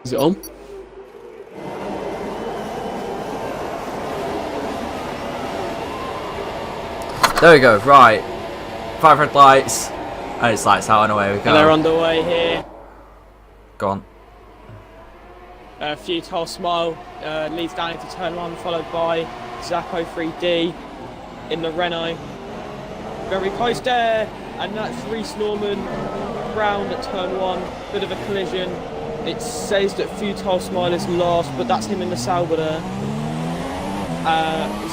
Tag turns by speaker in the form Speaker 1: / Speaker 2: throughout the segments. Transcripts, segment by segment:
Speaker 1: Is it on?
Speaker 2: There we go, right. 5 red lights, and it's lights out and away we go.
Speaker 1: And they're underway here.
Speaker 2: Go on.
Speaker 1: Futile Smile leads down into turn 1, followed by Zach O3D in the Renault. Very close there, and that's Reece Norman round at turn 1. Bit of a collision. It says that Futile Smile is last, but that's him in the Sauber there.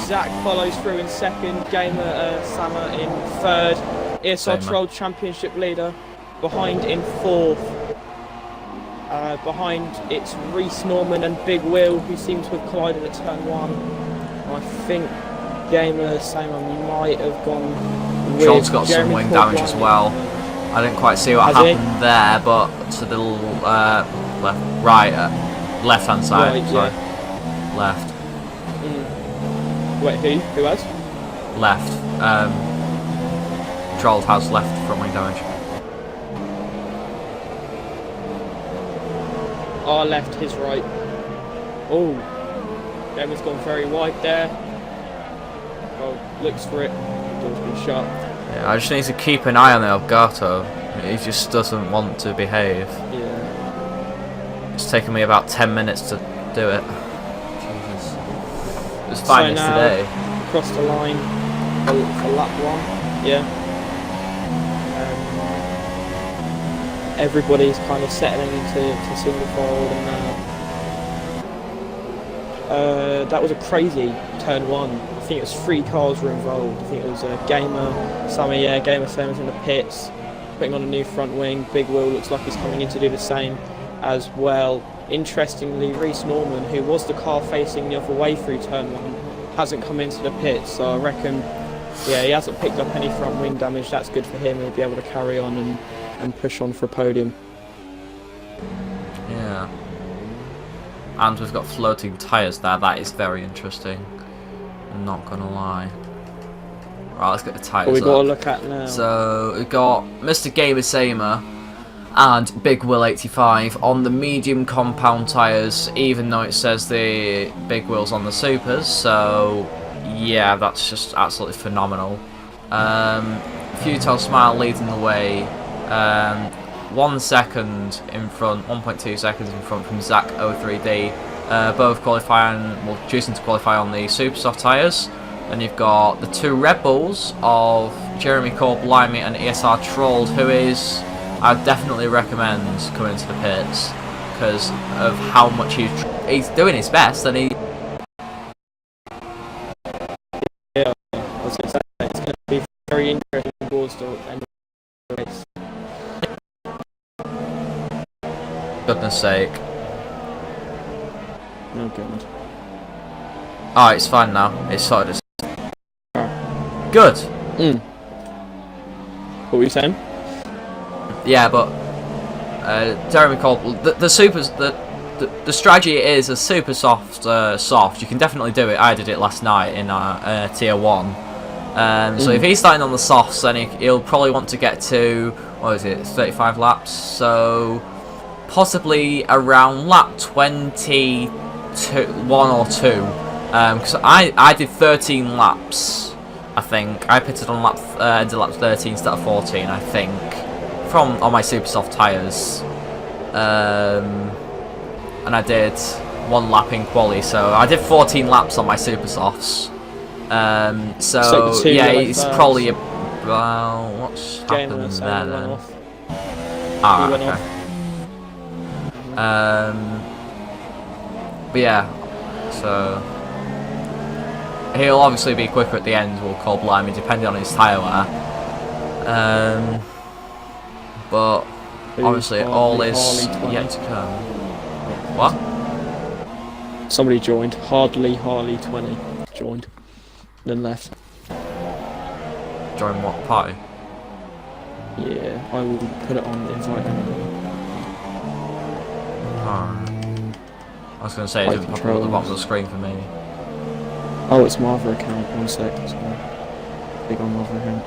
Speaker 1: Zach follows through in second, Gamer Sama in third, ESR Troll Championship leader behind in fourth. Behind it's Reece Norman and Big Will, who seem to have collided at turn 1. I think Gamer Sama might have gone with
Speaker 2: Troll's got some
Speaker 1: Jeremy
Speaker 2: wing
Speaker 1: Corbett
Speaker 2: damage as well. I didn't quite see what happened there, but to the left hand side,
Speaker 1: right,
Speaker 2: sorry.
Speaker 1: Yeah.
Speaker 2: Left.
Speaker 1: Wait, who has?
Speaker 2: Left. Troll has left front wing damage.
Speaker 1: Our left, his right. Oh, Gamer's gone very wide there. Oh, looks for it. Door's been shut.
Speaker 2: Yeah, I just need to keep an eye on the Elgato. He just doesn't want to behave.
Speaker 1: Yeah.
Speaker 2: It's taken me about 10 minutes to do it. Jesus. It was fine yesterday.
Speaker 1: Across the line for lap 1. Yeah. Everybody's kind of settling into single file and that was a crazy turn 1. I think it was 3 cars were involved. I think it was Gamer Sama's in the pits, putting on a new front wing. Big Will looks like he's coming in to do the same as well. Interestingly, Reece Norman, who was the car facing the other way through turn 1, hasn't come into the pits, so I reckon, yeah, he hasn't picked up any front wing damage. That's good for him. He'll be able to carry on and push on for a podium.
Speaker 2: Yeah. And we've got floating tyres there. That is very interesting. I'm not gonna lie. Right, let's get the tyres
Speaker 1: What we
Speaker 2: up.
Speaker 1: got to look at now?
Speaker 2: So we've got Mr. Gamer Samer and Big Will 85 on the medium compound tyres, even though it says the Big Will's on the supers. So yeah, that's just absolutely phenomenal. Futile Smile leading the way. 1 second in front, 1.2 seconds in front from Zach O3D. Both qualifying, well, choosing to qualify on the super soft tyres. Then you've got the 2 Red Bulls of Jeremy Corp, Limey and ESR Trolled, who is, I'd definitely recommend coming to the pits because of how much he's doing his best, and he.
Speaker 1: Yeah, I was going to say it's going to be very interesting towards the end of the race.
Speaker 2: Goodness sake.
Speaker 1: No good.
Speaker 2: Oh, it's fine now. It's sorted. Good.
Speaker 1: What were you saying?
Speaker 2: Yeah, but Jeremy Cole, the supers, the strategy is a super soft. You can definitely do it. I did it last night in tier 1. So if he's starting on the softs, then he'll probably want to get to, what is it, 35 laps. So possibly around lap 21 or 2. Because I did 13 laps. I think I pitted on into lap 13 instead of 14. I think on my super soft tyres, and I did 1 lap in quali, so I did 14 laps on my super softs. So yeah, it's probably about what's happened there then. Ah, okay. But yeah, so he'll obviously be quicker at the end, we'll call Blimey, depending on his tyre wear. But obviously all is yet to come. What?
Speaker 1: Somebody joined. Harley 20 joined. Then left.
Speaker 2: Join what party?
Speaker 1: Yeah, I will put it on the invite.
Speaker 2: I was going to say it didn't pop up at the bottom of the screen for me.
Speaker 1: Oh, it's my other account. 1 sec. Sorry. Big on my other account.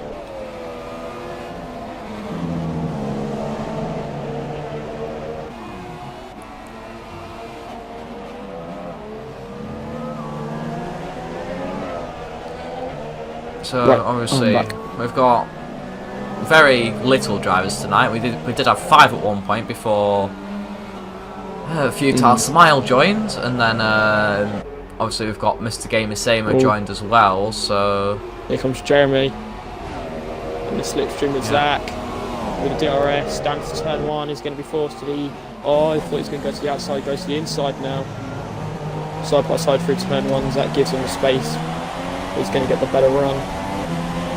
Speaker 2: So
Speaker 1: Right,
Speaker 2: obviously
Speaker 1: I'm back.
Speaker 2: we've got very little drivers tonight. We did have 5 at one point before Futile Smile joined, and then obviously we've got Mr. Gamer Samer joined as well. So
Speaker 1: here comes Jeremy and the slipstream with Zach with the DRS down to turn 1. He's going to be forced to the. Oh, I thought he was going to go to the outside. Goes to the inside now. Side by side through turn 1. Zach gives him the space. He's going to get the better run.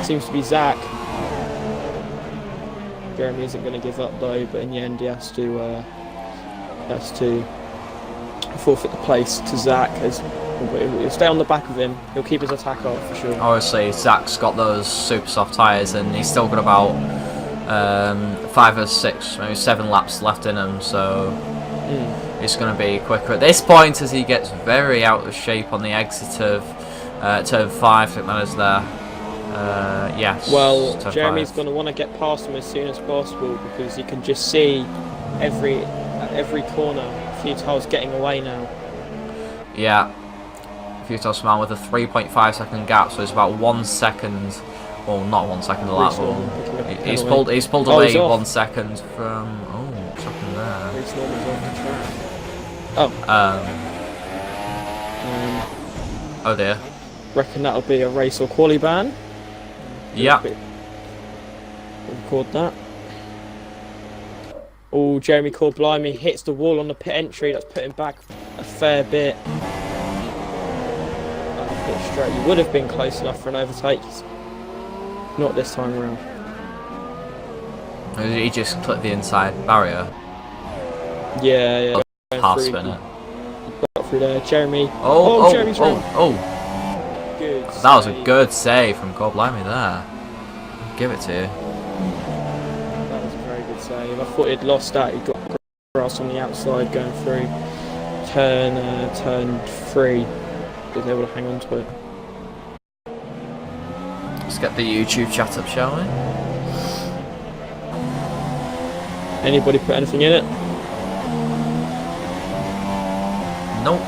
Speaker 1: Seems to be Zach. Jeremy isn't going to give up though, but in the end he has to forfeit the place to Zach. As he'll stay on the back of him. He'll keep his attack up for sure.
Speaker 2: obviously Zach's got those super soft tyres, and he's still got about 5 or 6, maybe 7 laps left in him. So it's going to be quicker at this point as he gets very out of shape on the exit of turn 5. I think that is there. Yes.
Speaker 1: Well, Jeremy's going to want to get past him as soon as possible because he can just see every corner. Futile's getting away now.
Speaker 2: Yeah. Futile Smile with a 3.5 second gap, so it's about 1 second. Well, not 1 second a lap. He's pulled away 1 second from. Oh, what's happened there? Oh dear.
Speaker 1: Reckon that'll be a race or quali ban.
Speaker 2: Yeah.
Speaker 1: Record that. Oh, Jeremy Blimey hits the wall on the pit entry. That's put him back a fair bit. Pit straight. You would have been close enough for an overtake. Not this time around.
Speaker 2: He just clipped the inside barrier.
Speaker 1: Yeah.
Speaker 2: Half spin it.
Speaker 1: Got through there. Jeremy.
Speaker 2: Jeremy's
Speaker 1: round.
Speaker 2: Good. That was a good save from Blimey there. Give it to you.
Speaker 1: That was a very good save. I thought he'd lost that. He got grass on the outside going through turn 3. He was able to hang on to it.
Speaker 2: Let's get the YouTube chat up, shall we?
Speaker 1: Anybody put anything in it?
Speaker 2: Nope.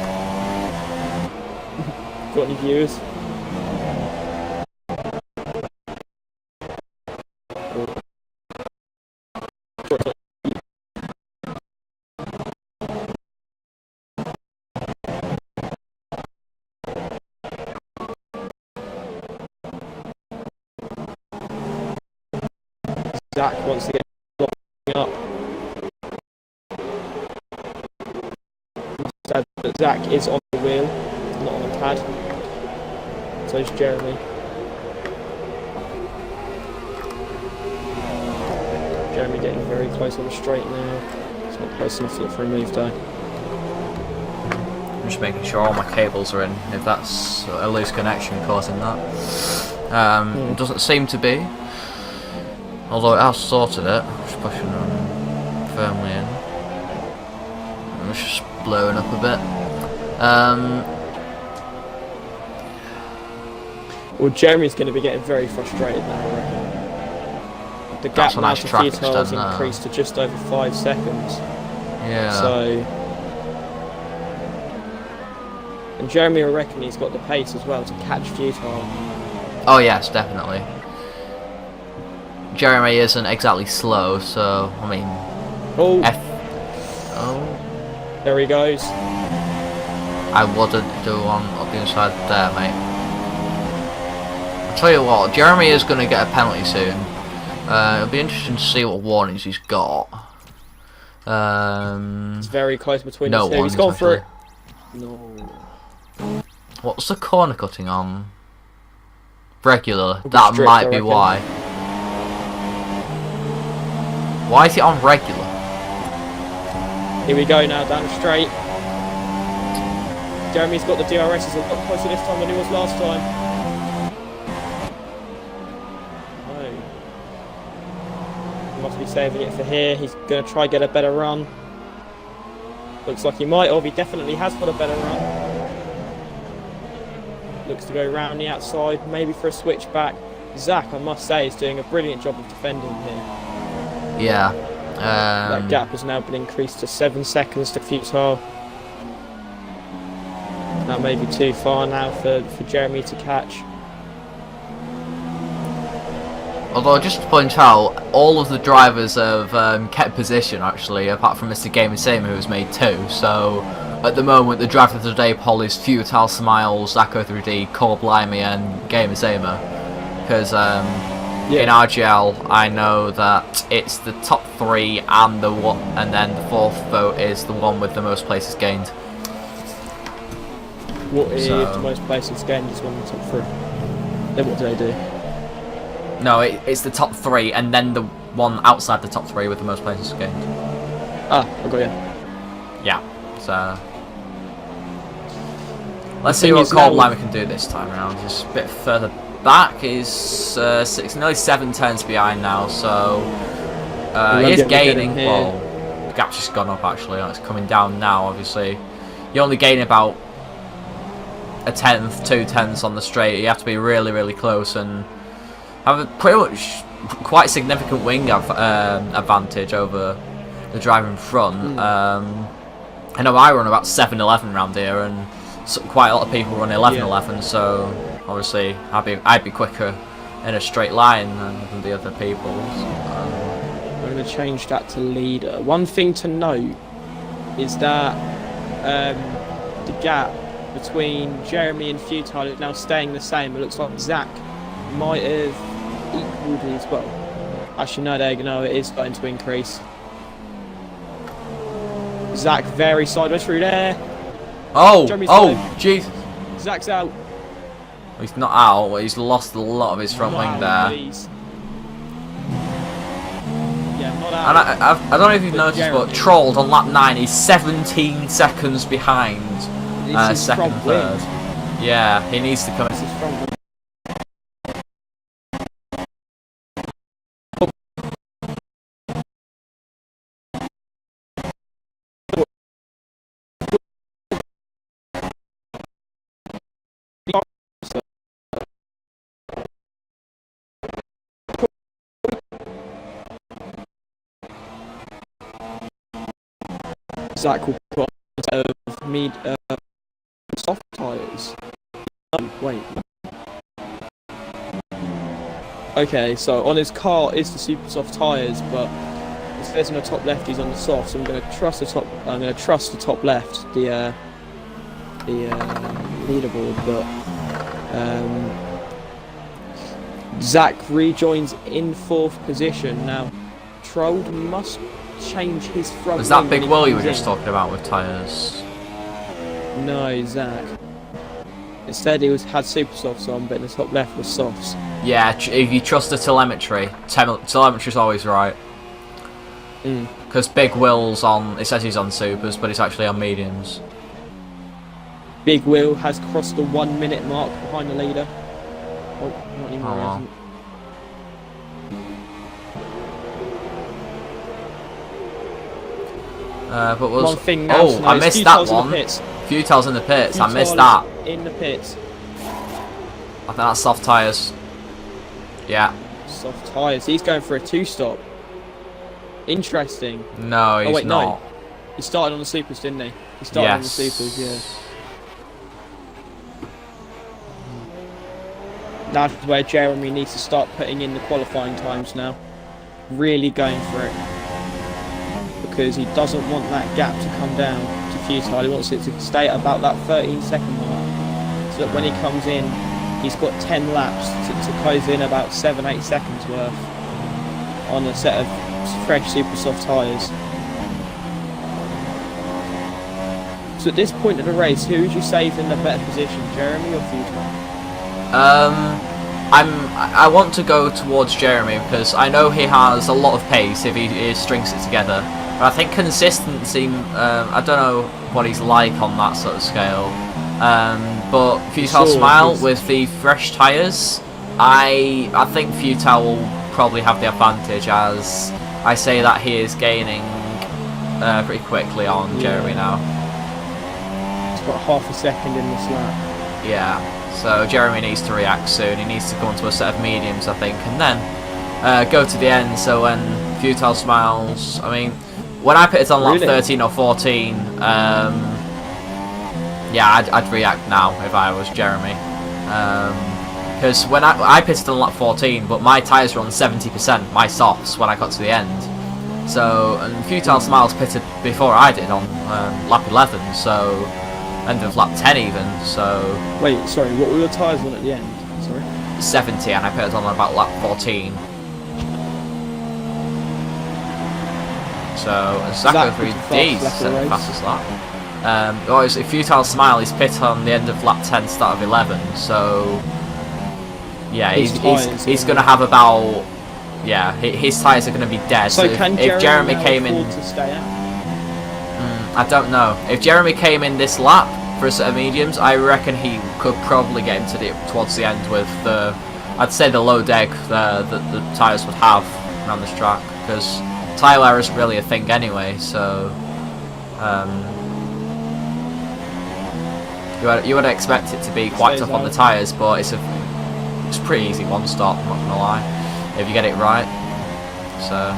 Speaker 1: Got any viewers? Zach wants to get up. But Zach is on the wheel, not on the pad. So is Jeremy. Jeremy getting very close on the straight now. It's not close enough for a move though.
Speaker 2: I'm just making sure all my cables are in, if that's a loose connection causing that. Doesn't seem to be. Although it has sorted it. Just pushing them firmly in. It's just blowing up a bit.
Speaker 1: Well, Jeremy's going to be getting very frustrated now, I reckon. The gap now to Futile has increased to just over 5 seconds.
Speaker 2: Yeah.
Speaker 1: So, and Jeremy, I reckon he's got the pace as well to catch Futile.
Speaker 2: Oh yes, definitely. Jeremy isn't exactly slow, so I mean.
Speaker 1: There he goes.
Speaker 2: I wouldn't do one up the inside there, mate. I'll tell you what, Jeremy is going to get a penalty soon. It'll be interesting to see what warnings he's got.
Speaker 1: It's very close between the two. He's gone for it. No.
Speaker 2: What's the corner cutting on? Regular. That might be why. Why is it on regular?
Speaker 1: Here we go now, down straight. Jeremy's got the DRS, he's a lot closer this time than he was last time. Oh. He must be saving it for here. He's going to try get a better run. Looks like he might have. He definitely has got a better run. Looks to go round the outside, maybe for a switchback. Zach, I must say, is doing a brilliant job of defending here.
Speaker 2: Yeah.
Speaker 1: That gap has now been increased to 7 seconds to Futile. That may be too far now for Jeremy to catch.
Speaker 2: Although, just to point out, all of the drivers have kept position, actually, apart from Mr. Gamer Same, who has made 2. So, at the moment, the driver of the day poll is Futile Smiles, Zacho3D, Core Blimey, and Gamer Samer. Because in RGL, I know that it's the top 3 and and then the 4th vote is the one with the most places gained.
Speaker 1: What if the most places gained is one of the top 3? Then what do they do?
Speaker 2: No, it's the top 3 and then the one outside the top 3 with the most places gained.
Speaker 1: Ah, I got you.
Speaker 2: Yeah, so let's see what Core Blimey can do this time around. Just a bit further back is 6, nearly 7 turns behind now, so he is gaining. Well, the gap's just gone up actually. It's coming down now. Obviously, you only gain about a 1/10, 2/10 on the straight. You have to be really, really close and have a pretty much quite significant wing advantage over the driver in front. I know I run about 7:11 round here, and quite a lot of people run 11:11. So obviously, I'd be quicker in a straight line than the other people.
Speaker 1: I'm going to change that to leader. One thing to note is that the gap between Jeremy and Futile is now staying the same. It looks like Zach might have equalled it as well. Actually, no, it is starting to increase. Zach very sideways through there.
Speaker 2: Oh, jeez.
Speaker 1: Zach's out.
Speaker 2: He's not out, but he's lost a lot of his front wing there.
Speaker 1: Please. Yeah, not out.
Speaker 2: And I don't know if you've noticed, but Trolled on lap 9 is 17 seconds behind second, third. Yeah, he needs to come in.
Speaker 1: Zach will put on soft tyres. Wait. Okay, so on his car is the super soft tyres, but it says on the top left he's on the soft, so I'm going to trust the top. I'm going to trust the top left, the leaderboard, but Zach rejoins in 4th position now. Trolled must change his front.
Speaker 2: Was that Big Will you were just talking about with tyres?
Speaker 1: No, Zach. Instead, he had super softs on, but in the top left was softs.
Speaker 2: Yeah, if you trust the telemetry, telemetry's always right. Because Big Will's on, it says he's on supers, but it's actually on mediums.
Speaker 1: Big Will has crossed the 1 minute mark behind the leader. Oh, not anymore.
Speaker 2: Wow. But was
Speaker 1: one thing now
Speaker 2: I missed that one. Futile's in the pits. I missed that.
Speaker 1: In the pits.
Speaker 2: I think that's soft tyres. Yeah.
Speaker 1: Soft tyres. He's going for a 2-stop. Interesting.
Speaker 2: No, he's not.
Speaker 1: No. He started on the supers, didn't he? He started on the supers, yeah. That's where Jeremy needs to start putting in the qualifying times now. Really going for it. Because he doesn't want that gap to come down to Futile. He wants it to stay at about that 13-second mark. So that when he comes in, he's got 10 laps to close in about 7-8 seconds worth on a set of fresh super soft tyres. So at this point of the race, who would you say is in the better position, Jeremy or Futile?
Speaker 2: I want to go towards Jeremy because I know he has a lot of pace if he strings it together. But I think consistency, I don't know what he's like on that sort of scale. But Futile Smile with the fresh tyres, I think Futile will probably have the advantage, as I say that he is gaining pretty quickly on Jeremy now.
Speaker 1: It's got half a second in this lap.
Speaker 2: Yeah. So Jeremy needs to react soon. He needs to go into a set of mediums, I think, and then go to the end. So when Futile Smiles, I mean, when I put it on lap 13 or 14, yeah, I'd react now if I was Jeremy. Because when I pitted on lap 14, but my tyres were on 70%, my softs, when I got to the end. So, and Futile Smiles pitted before I did on lap 11, so end of lap 10 even. So
Speaker 1: wait, sorry, what were your tyres on at the end? Sorry,
Speaker 2: 70, and I pitted on about lap 14. So Zacko 3D set the fastest lap. Obviously, Futile Smile, he's pit on the end of lap 10, start of 11. So yeah, he's going to have about, yeah, his tyres are going to be dead.
Speaker 1: So
Speaker 2: if Jeremy came in,
Speaker 1: to stay out?
Speaker 2: I don't know. If Jeremy came in this lap for a set of mediums, I reckon he could probably get into towards the end with the, I'd say the low deck that the tyres would have around this track, because tyre wear isn't really a thing anyway. So you would expect it to be quite tough on the tyres, but it's a pretty easy one stop, I'm not gonna lie, if you get it right. So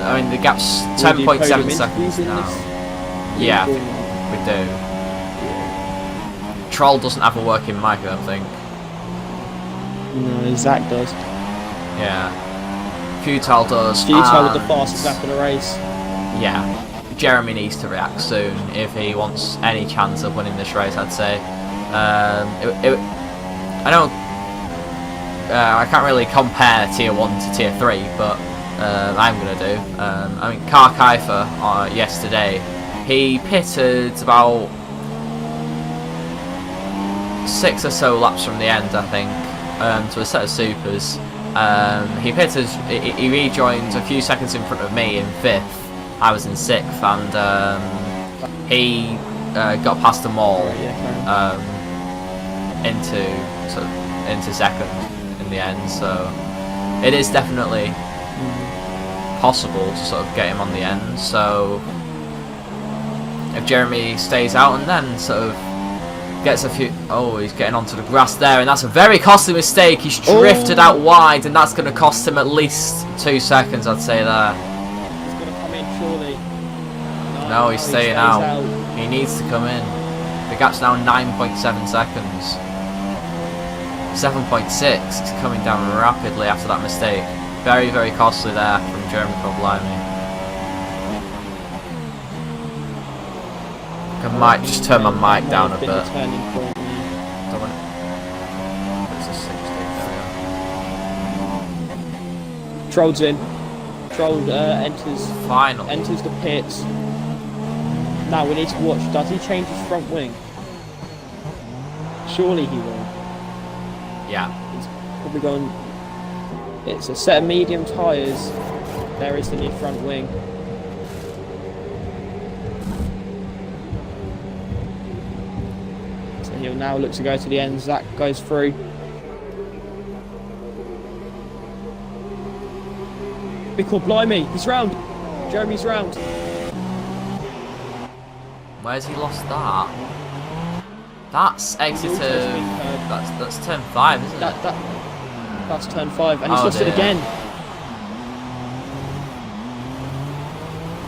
Speaker 2: I mean, the gap's 10.7 seconds now. Yeah, we do. Troll doesn't have a working mic, I don't think.
Speaker 1: No, Zach does.
Speaker 2: Yeah. Futile does.
Speaker 1: Futile with the fastest lap of the race.
Speaker 2: Yeah. Jeremy needs to react soon if he wants any chance of winning this race, I'd say. I don't. I can't really compare tier 1 to tier 3, but I'm gonna do. I mean, Car Kiefer yesterday, he pitted about 6 or so laps from the end, I think, to a set of supers. He pitted. He rejoined a few seconds in front of me in 5th. I was in 6th, and he got past them all into 2nd in the end. So it is definitely possible to sort of get him on the end. So if Jeremy stays out and then sort of gets a few, oh, he's getting onto the grass there, and that's a very costly mistake. He's drifted out wide, and that's going to cost him at least 2 seconds, I'd say there.
Speaker 1: He's going to come in surely.
Speaker 2: No, he's staying out. He needs to come in. The gap's now 9.7 seconds. 7.6. It's coming down rapidly after that mistake. Very, very costly there from Jeremy Problemi. I might just turn my mic down a bit. It's a 60.
Speaker 1: Troll's in. Troll enters.
Speaker 2: Finally.
Speaker 1: Enters the pits. Now we need to watch. Does he change his front wing? Surely he will.
Speaker 2: Yeah.
Speaker 1: He's probably going. It's a set of medium tyres. There is the new front wing. So he'll now look to go to the end. Zach goes through. Big call, blimey, he's round. Jeremy's round.
Speaker 2: Where's he lost that? That's exited. That's turn 5, isn't it?
Speaker 1: That's turn 5, and he's lost it again.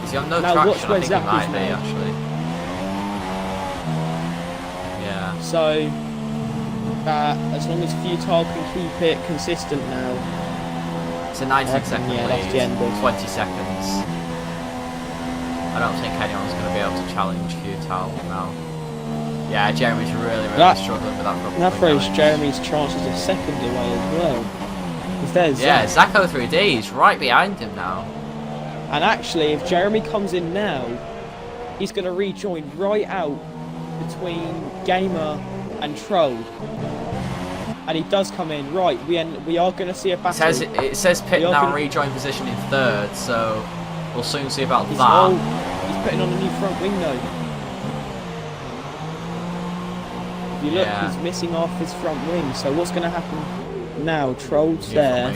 Speaker 2: Is he on no
Speaker 1: now
Speaker 2: traction?
Speaker 1: Watch
Speaker 2: I think
Speaker 1: Zach
Speaker 2: he might
Speaker 1: is
Speaker 2: be
Speaker 1: now.
Speaker 2: actually. Yeah.
Speaker 1: So as long as Futile can keep it consistent now.
Speaker 2: It's a 19-second lead.
Speaker 1: That's the end of
Speaker 2: 20 seconds. I don't think anyone's going to be able to challenge Futile now. Yeah, Jeremy's really struggling with that problem.
Speaker 1: That throws Jeremy's chances of second away as well. If there's
Speaker 2: Zacko 3D is right behind him now.
Speaker 1: And actually, if Jeremy comes in now, he's going to rejoin right out between Gamer and Troll. And he does come in right. We are going to see a battle.
Speaker 2: It says pit now rejoin position in 3rd, so we'll soon see about that.
Speaker 1: Oh, he's putting on a new front wing though. If you look, he's missing off his front wing. So what's going to happen now? Troll's there.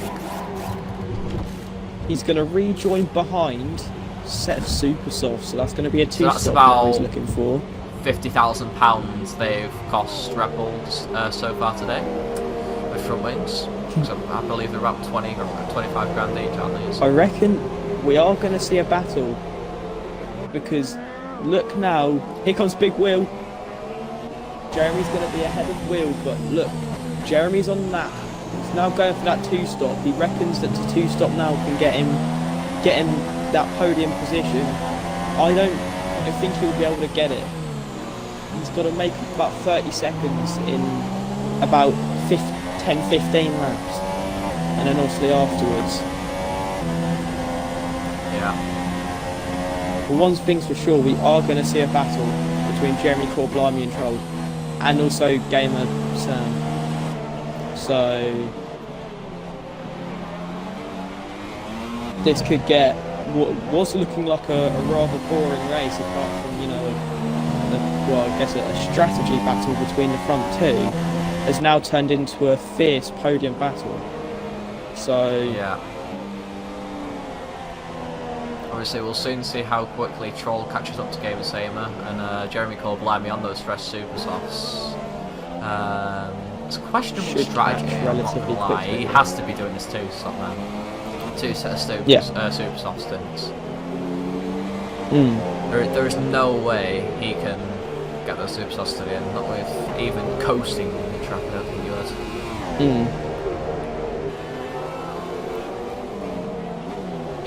Speaker 1: He's going to rejoin behind set of super softs. So that's going to be a 2-stop he's looking for.
Speaker 2: £50,000 they've cost Red Bulls so far today with front wings. So I believe they're about 20 or 25 grand each, aren't they?
Speaker 1: I reckon we are going to see a battle because look now, here comes Big Wheel. Jeremy's going to be ahead of Wheel, but look, Jeremy's on that. He's now going for that 2-stop. He reckons that the 2-stop now can get him that podium position. I don't think he'll be able to get it. He's got to make about 30 seconds in about 10-15 laps, and then obviously afterwards.
Speaker 2: Yeah.
Speaker 1: Well, one thing's for sure, we are going to see a battle between Jeremy Corblimey and Troll, and also Gamer Sam. So this could get what was looking like a rather boring race, apart from, you know, I guess a strategy battle between the front two, has now turned into a fierce podium battle. So
Speaker 2: yeah. Obviously, we'll soon see how quickly Troll catches up to Gamer Samer and Jeremy Corblimey on those fresh super softs. It's a questionable strategy. I'm not gonna lie. He has to be doing this two-stop man. 2 set of super soft stints. There is no way he can get those super softs to the end, not with even coasting on the track. I don't think he would.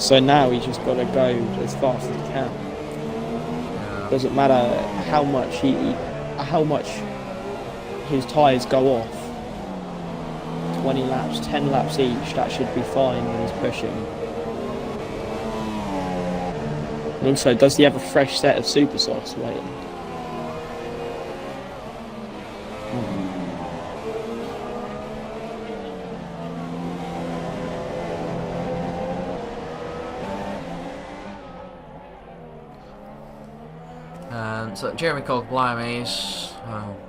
Speaker 1: So now he's just got to go as fast as he can.
Speaker 2: Yeah.
Speaker 1: Doesn't matter how much his tyres go off. 20 laps, 10 laps each, that should be fine when he's pushing. And also, does he have a fresh set of super softs waiting?
Speaker 2: So Jeremy Corblimey's,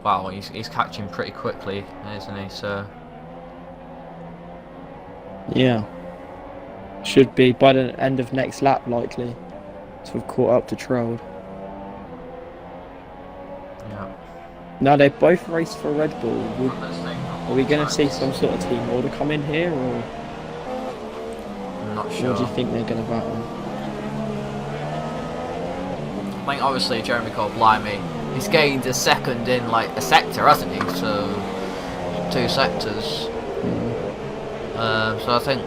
Speaker 2: wow, he's catching pretty quickly, isn't he? So
Speaker 1: yeah, should be by the end of next lap likely to have caught up to Troll.
Speaker 2: Yeah.
Speaker 1: Now they both raced for Red Bull. Are we going to see some sort of team order come in here, or
Speaker 2: I'm not sure.
Speaker 1: What do you think they're going to battle?
Speaker 2: I think obviously Jeremy Corblimey, he's gained a second in like a sector, hasn't he? So 2 sectors. So I think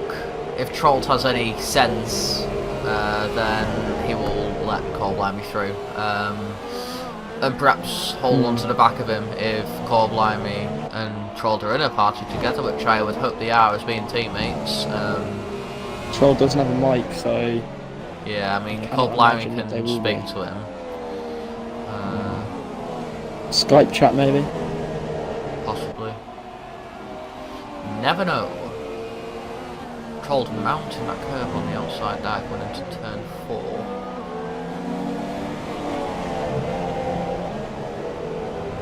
Speaker 2: if Trolt has any sense, then he will let Corblimey through, and perhaps hold on to the back of him if Corblimey and Troll are in a party together, which I would hope they are as being teammates.
Speaker 1: Troll doesn't have a mic, so
Speaker 2: yeah, I mean Corblimey can speak to him.
Speaker 1: Skype chat maybe?
Speaker 2: Possibly. Never know. Troll's mounting that curve on the outside there going into turn 4.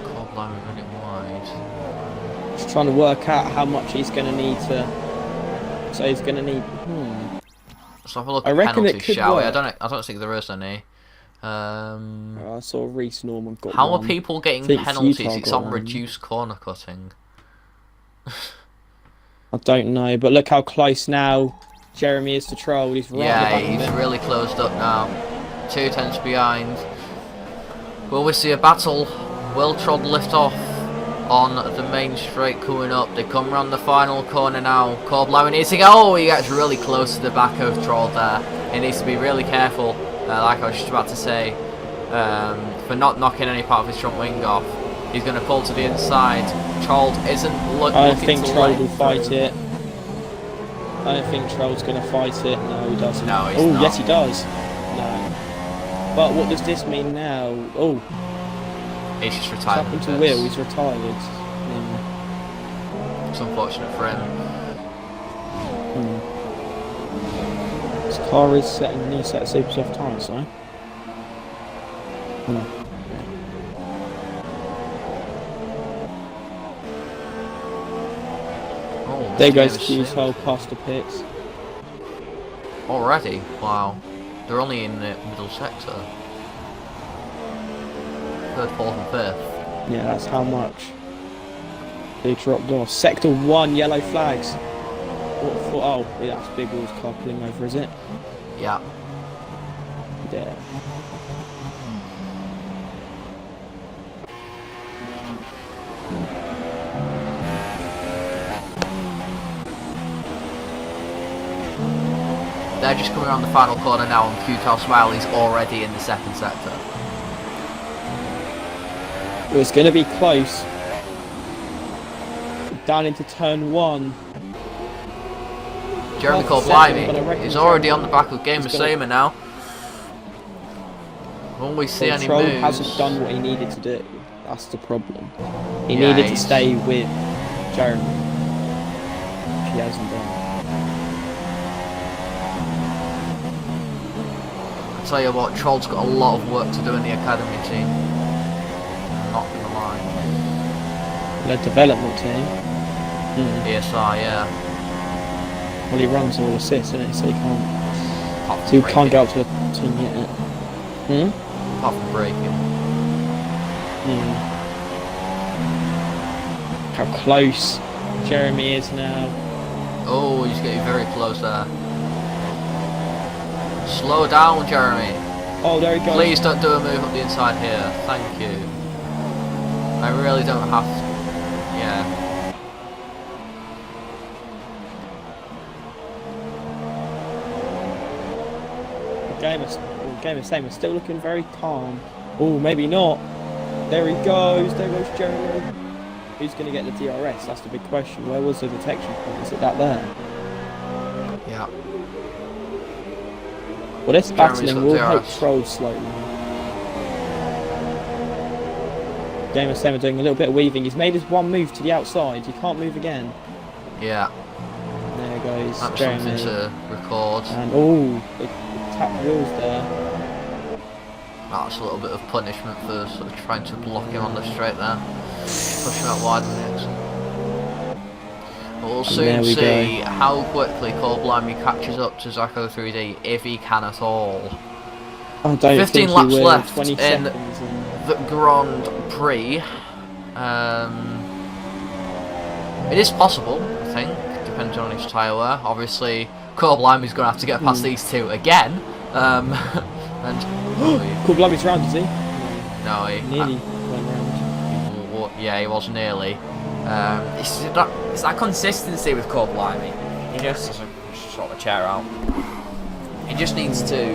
Speaker 2: Corblimey running wide.
Speaker 1: Just trying to work out how much he's going to need to. So he's going to need.
Speaker 2: Let's have a look
Speaker 1: I
Speaker 2: at
Speaker 1: reckon
Speaker 2: penalties,
Speaker 1: it could
Speaker 2: shall we?
Speaker 1: work.
Speaker 2: I don't think there is any.
Speaker 1: I saw Reece Norman got
Speaker 2: How
Speaker 1: one.
Speaker 2: are people getting penalties? It's on reduced corner cutting.
Speaker 1: I don't know, but look how close now Jeremy is to Troll. He's right
Speaker 2: Yeah,
Speaker 1: at the back
Speaker 2: he's
Speaker 1: of it.
Speaker 2: really closed up now. 2 tenths behind. Will we see a battle? Will Troll lift off on the main straight coming up? They come round the final corner now. Corblimey needs to go. Oh, he gets really close to the back of Troll there. He needs to be really careful, like I was just about to say, for not knocking any part of his front wing off. He's going to pull to the inside. Troll isn't looking
Speaker 1: I don't think
Speaker 2: to
Speaker 1: Troll
Speaker 2: let
Speaker 1: will
Speaker 2: him
Speaker 1: fight
Speaker 2: through.
Speaker 1: it. I don't think Troll's going to fight it. No, he doesn't.
Speaker 2: No, he's
Speaker 1: oh,
Speaker 2: not.
Speaker 1: yes, he does. No. But what does this mean now? Oh,
Speaker 2: He's just
Speaker 1: what's
Speaker 2: retired.
Speaker 1: happened to Will? He's retired. Yeah.
Speaker 2: It's unfortunate for him.
Speaker 1: His car is setting a new set of super soft tyres, though.
Speaker 2: Oh,
Speaker 1: There
Speaker 2: this
Speaker 1: goes
Speaker 2: game is
Speaker 1: Q's
Speaker 2: sick.
Speaker 1: hole past the pits.
Speaker 2: Already? Wow. They're only in the middle sector. 3rd, 4th and 5th.
Speaker 1: Yeah, that's how much they dropped off. Sector 1, yellow flags. What for? Oh, yeah, that's Big Will's car pulling over, is it?
Speaker 2: Yeah.
Speaker 1: Yeah.
Speaker 2: they're just coming around the final corner now, and Futile Smiley's already in the second sector.
Speaker 1: It was going to be close. Down into turn 1.
Speaker 2: Jeremy Corblimey is already on the back of Gamer Samer now. Will we see any
Speaker 1: Troll
Speaker 2: moves?
Speaker 1: hasn't done what he needed to do. That's the problem. He needed to stay with Jeremy. He hasn't done.
Speaker 2: I tell you what, Troll's got a lot of work to do in the academy team. I'm not gonna lie.
Speaker 1: The development team.
Speaker 2: ESR, yeah.
Speaker 1: Well, he runs all assists, isn't he? So he can't get up to the team yet.
Speaker 2: Apart from breaking.
Speaker 1: How close Jeremy is now.
Speaker 2: Oh, he's getting very close there. Slow down, Jeremy.
Speaker 1: Oh, there he goes.
Speaker 2: Please don't do a move up the inside here. Thank you. I really don't have to. Yeah.
Speaker 1: Game of Same is still looking very calm. Oh, maybe not. There he goes. There goes Jeremy. Who's going to get the DRS? That's the big question. Where was the detection point? Is it that there?
Speaker 2: Yeah.
Speaker 1: Well, this battling will help Troll slightly. Game of Same doing a little bit of weaving. He's made his one move to the outside. He can't move again.
Speaker 2: Yeah.
Speaker 1: There goes
Speaker 2: That's
Speaker 1: Jeremy.
Speaker 2: something to record.
Speaker 1: And oh, the tap wheels there.
Speaker 2: That's a little bit of punishment for sort of trying to block him on the straight there. Push him out wide on the exit. We'll soon see how quickly Corblimey catches up to Zacko 3D, if he can at all.
Speaker 1: I don't
Speaker 2: 15
Speaker 1: think
Speaker 2: laps
Speaker 1: he will.
Speaker 2: left
Speaker 1: 20
Speaker 2: in
Speaker 1: seconds
Speaker 2: the Grand Prix. It is possible, I think, depending on his tyre wear. Obviously, Corblimey's going to have to get past these two again. And
Speaker 1: Corblimey's round, is he?
Speaker 2: no, he
Speaker 1: Nearly went round.
Speaker 2: yeah, he was nearly. It's that consistency with Corblimey. He just doesn't sort the chair out. He just needs to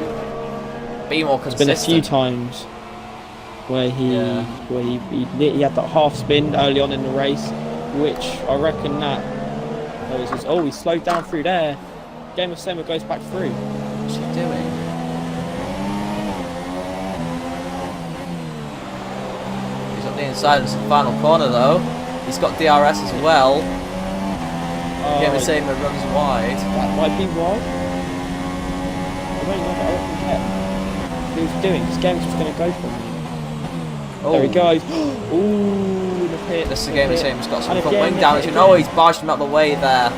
Speaker 2: be more consistent.
Speaker 1: There's been a few times where he had that half spin early on in the race, which I reckon he slowed down through there. Game of Sema goes back through.
Speaker 2: What's he doing? He's up the inside of the final corner though. He's got DRS as well. Game of Sema runs wide.
Speaker 1: That might be wide. I don't know, but I reckon Kev. What he was doing, this game's just going to go for him. Oh. There he goes. Ooh, the pit.
Speaker 2: This is the Game of Sema's got some front wing damage. Oh, he's barged him out the way there.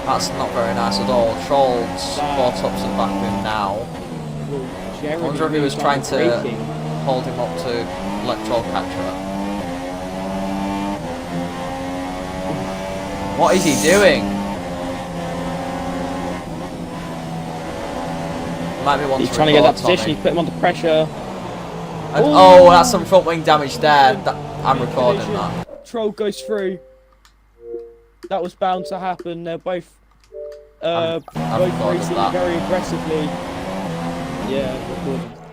Speaker 2: That's not very nice at all. Troll's caught up to the back of him now. I wonder if he was trying to hold him up to let Troll catch her. What is he doing? Might be one
Speaker 1: He's trying to get that position, he's put him under pressure.
Speaker 2: And, oh, that's some front wing damage there. I'm recording that.
Speaker 1: Troll goes through. That was bound to happen. They're both racing very aggressively. Yeah,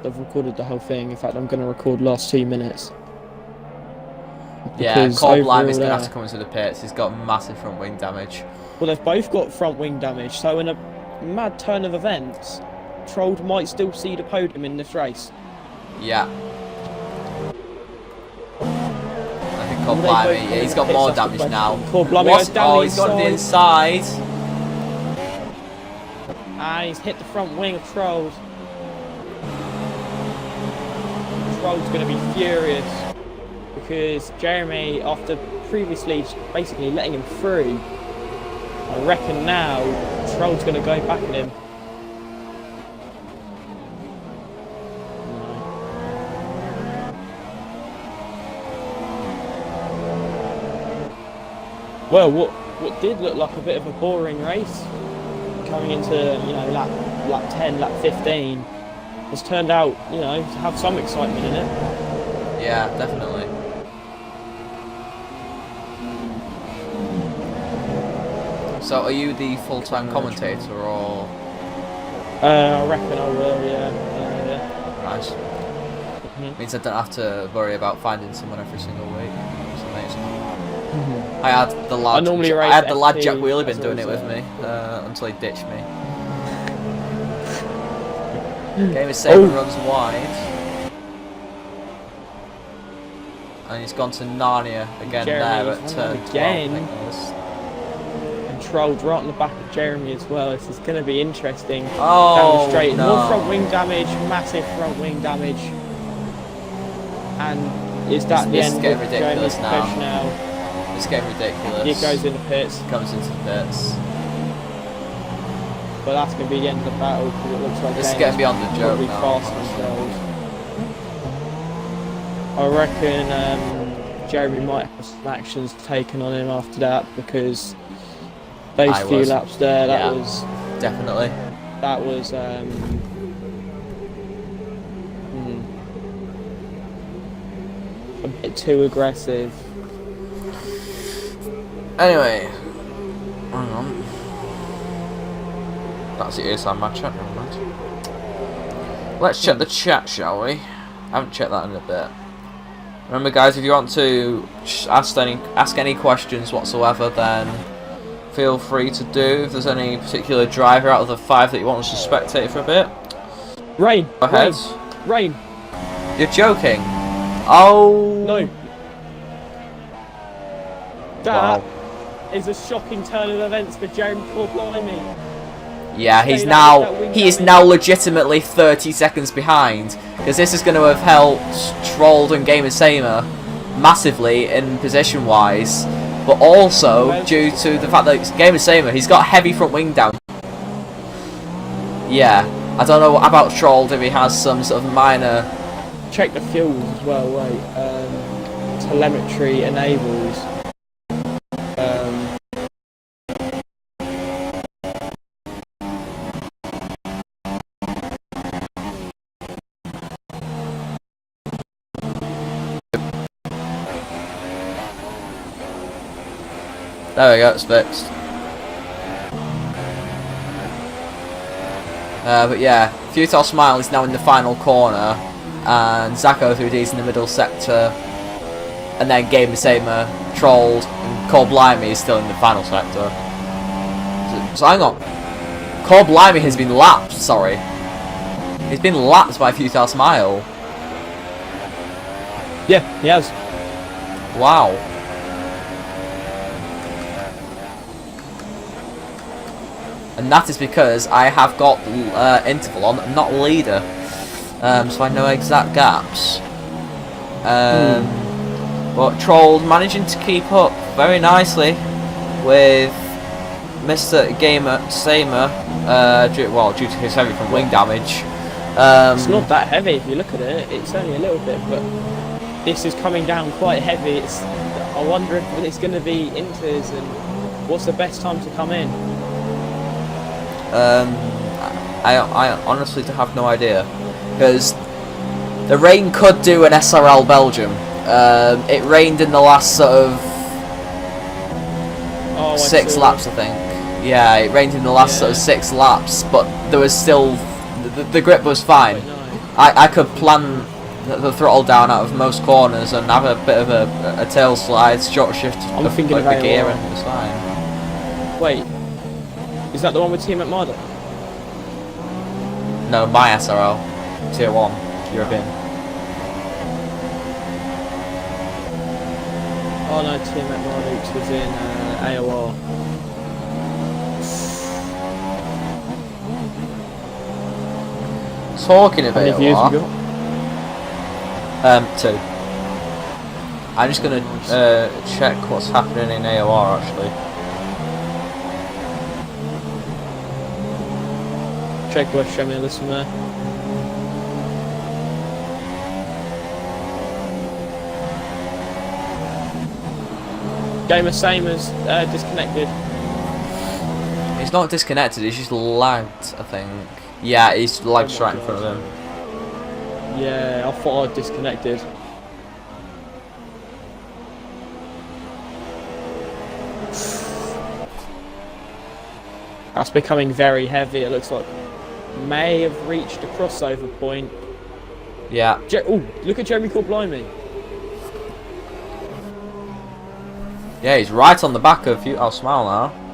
Speaker 1: I've recorded the whole thing. In fact, I'm going to record last 2 minutes.
Speaker 2: Yeah, Corblimey's going to have to come into the pits. He's got massive front wing damage.
Speaker 1: Well, they've both got front wing damage, so in a mad turn of events, Troll might still see the podium in this race.
Speaker 2: Yeah. I think Corblimey, he's got more damage now.
Speaker 1: Corblimey down
Speaker 2: he's gone the inside.
Speaker 1: And he's hit the front wing of Troll's. Troll's going to be furious because Jeremy, after previously basically letting him through, I reckon now Troll's going to go back at him. Well, what did look like a bit of a boring race coming into, lap 10, lap 15 has turned out, to have some excitement in it.
Speaker 2: Yeah, definitely. So are you the full-time commentator or?
Speaker 1: I reckon I will, yeah.
Speaker 2: Nice. Means I don't have to worry about finding someone every single week. It's amazing. I had the lad. Jack Wheeler been doing it with me until he ditched me. Game of Saber runs wide, and he's gone to Narnia again.
Speaker 1: Jeremy
Speaker 2: there at turn
Speaker 1: again.
Speaker 2: 12.
Speaker 1: And trolled right on the back of Jeremy as well. This is going to be interesting.
Speaker 2: Oh,
Speaker 1: down the straight.
Speaker 2: no.
Speaker 1: More front wing damage, massive front wing damage. And is that the end of Jeremy's push now?
Speaker 2: It's getting ridiculous.
Speaker 1: He goes in the pits.
Speaker 2: Comes into the pits.
Speaker 1: But that's going to be the end of the battle because it looks like
Speaker 2: this is getting beyond the joke now.
Speaker 1: Fast themselves. I reckon Jeremy might have some actions taken on him after that because those few laps there, that was
Speaker 2: definitely.
Speaker 1: That was a bit too aggressive.
Speaker 2: Anyway, hang on. That's the ASI match chat, never mind. Let's check the chat, shall we? I haven't checked that in a bit. Remember, guys, if you want to ask any questions whatsoever, then feel free to do. If there's any particular driver out of the 5 that you want us to spectate for a bit.
Speaker 1: Rain.
Speaker 2: Go ahead.
Speaker 1: Rain.
Speaker 2: You're joking. Oh.
Speaker 1: No. That is a shocking turn of events for Jeremy Blimey.
Speaker 2: Yeah, he is now legitimately 30 seconds behind, because this is going to have helped Trolled and Gamer Samer massively in position wise, but also due to the fact that Gamer Samer, he's got heavy front wing down. Yeah, I don't know about Trolled if he has some sort of minor.
Speaker 1: Check the fuels as well. Wait, telemetry enables.
Speaker 2: There we go, it's fixed. But yeah, Futile Smile is now in the final corner, and Zacko 3D's in the middle sector, and then Gamer Samer, Trolled, and Core Blimey is still in the final sector. So hang on. Core Blimey has been lapped, sorry. He's been lapped by Futile Smile.
Speaker 1: Yeah, he has.
Speaker 2: Wow. And that is because I have got interval on, not leader, so I know exact gaps. But Trolled managing to keep up very nicely with Mr. Gamer Samer, due to his heavy front wing damage.
Speaker 1: It's not that heavy if you look at it. It's only a little bit, but this is coming down quite heavy. I wonder if it's going to be inters and what's the best time to come in.
Speaker 2: I honestly have no idea, because the rain could do an SRL Belgium. It rained in the last sort of 6 laps, I think. Yeah, it rained in the last sort of 6 laps, but there was still the grip was fine. I could plan the throttle down out of most corners and have a bit of a tail slide, short shift
Speaker 1: I'm thinking
Speaker 2: the gear, and it was fine.
Speaker 1: Wait. Is that the one with Team at Marder?
Speaker 2: No, my SRL. Tier 1. European.
Speaker 1: Oh no, Team at Marder was in AOR.
Speaker 2: Talking of
Speaker 1: How many views
Speaker 2: AOR,
Speaker 1: we got?
Speaker 2: 2. I'm just going to check what's happening in AOR actually.
Speaker 1: Check West, show me a listen there. Gamer Samer's disconnected.
Speaker 2: He's not disconnected, he's just lagged, I think. Yeah, he's lagged right in front of him.
Speaker 1: Yeah, I thought I'd disconnected. That's becoming very heavy, it looks like. may have reached a crossover point.
Speaker 2: Yeah.
Speaker 1: Oh, look at Jeremy Court Blimey.
Speaker 2: Yeah, he's right on the back of you. I'll smile now.